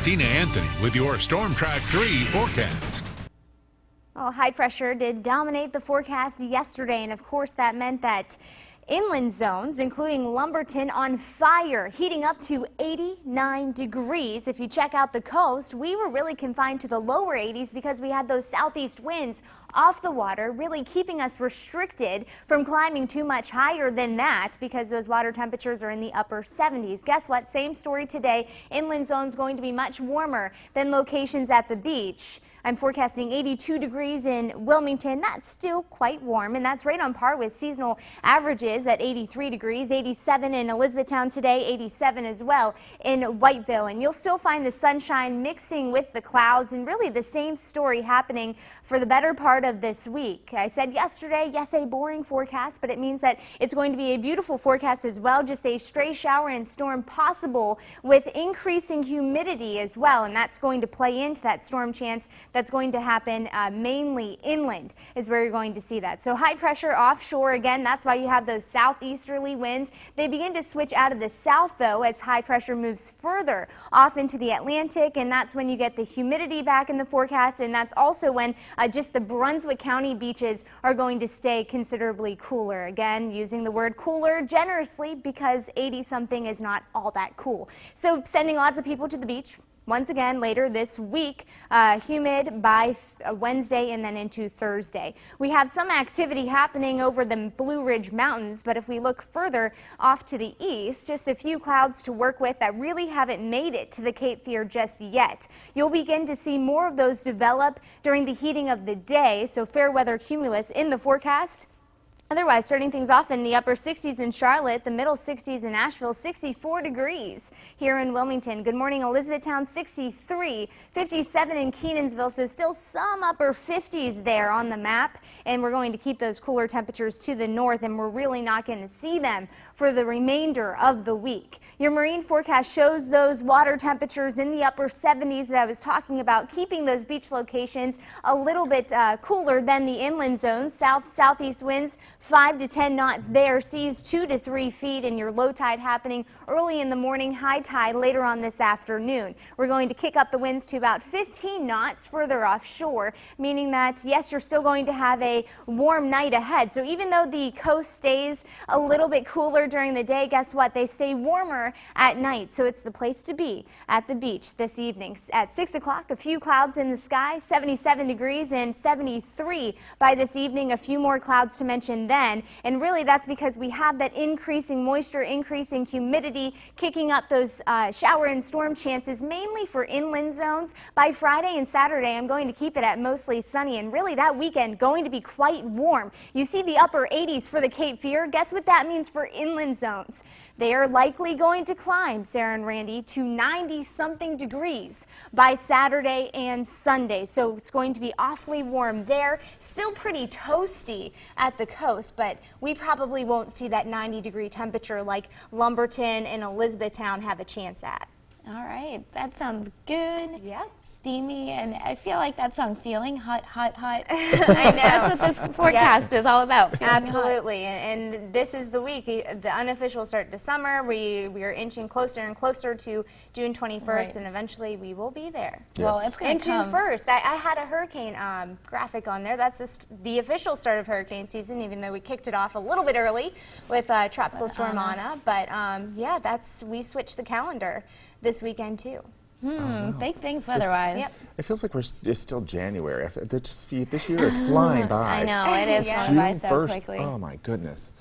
Christina Anthony with your Storm Track 3 forecast. Well, high pressure did dominate the forecast yesterday, and of course that meant that inland zones, including Lumberton, on fire, heating up to 89 degrees. If you check out the coast, we were really confined to the lower 80s because we had those southeast winds off the water, really keeping us restricted from climbing too much higher than that because those water temperatures are in the upper 70s. Guess what? Same story today. Inland zones going to be much warmer than locations at the beach. I'm forecasting 82 degrees in Wilmington. That's still quite warm, and that's right on par with seasonal averages at 83 degrees. 87 in Elizabethtown today, 87 as well in Whiteville. And you'll still find the sunshine mixing with the clouds, and really the same story happening for the better part of this week. I said yesterday, yes, a boring forecast, but it means that it's going to be a beautiful forecast as well. Just a stray shower and storm possible with increasing humidity as well, and that's going to play into that storm chance that's going to happen mainly inland is where you're going to see that. So high pressure offshore again, that's why you have those southeasterly winds. They begin to switch out of the south though as high pressure moves further off into the Atlantic, and that's when you get the humidity back in the forecast, and that's also when just the Brunswick County beaches are going to stay considerably cooler. Again, using the word cooler generously because 80 something is not all that cool. So sending lots of people to the beach once again later this week, humid by Wednesday and then into Thursday. We have some activity happening over the Blue Ridge Mountains, but if we look further off to the east, just a few clouds to work with that really haven't made it to the Cape Fear just yet. You'll begin to see more of those develop during the heating of the day, so fair weather cumulus in the forecast. Otherwise, starting things off in the upper 60s in Charlotte, the middle 60s in Asheville, 64 degrees here in Wilmington. Good morning, Elizabethtown, 63, 57 in Kenansville, so still some upper 50s there on the map, and we're going to keep those cooler temperatures to the north, and we're really not going to see them for the remainder of the week. Your marine forecast shows those water temperatures in the upper 70s that I was talking about, keeping those beach locations a little bit cooler than the inland zones. Southeast winds 5 to 10 knots there, seas 2 to 3 feet, and your low tide happening early in the morning, high tide later on this afternoon. We're going to kick up the winds to about 15 knots further offshore, meaning that, yes, you're still going to have a warm night ahead. So even though the coast stays a little bit cooler during the day, guess what? They stay warmer at night. So it's the place to be at the beach this evening. At 6 o'clock, a few clouds in the sky, 77 degrees and 73 by this evening. A few more clouds to mention then, and really that's because we have that increasing moisture, increasing humidity, kicking up those shower and storm chances mainly for inland zones. By Friday and Saturday, I'm going to keep it at mostly sunny, and really that weekend going to be quite warm. You see the upper 80s for the Cape Fear. Guess what that means for inland zones? They are likely going to climb, Sarah and Randy, to 90-something degrees by Saturday and Sunday. So it's going to be awfully warm there. Still pretty toasty at the coast, but we probably won't see that 90-degree temperature like Lumberton and Elizabethtown have a chance at. All right, that sounds good. Yeah. Steamy, and I feel like that song, Feeling Hot, Hot, Hot. I know. That's what this forecast is all about. Absolutely, and this is the week, the unofficial start to summer. We are inching closer and closer to June 21st, right, and eventually we will be there. Yes. Well, it's going to come. June 1st, I had a hurricane graphic on there. That's the official start of hurricane season, even though we kicked it off a little bit early with Tropical Storm Anna. But yeah, we switched the calendar this weekend too. Big things weather-wise. Yep. It feels like it's still January. This year is flying by. I know, it is going by so quickly. Oh my goodness.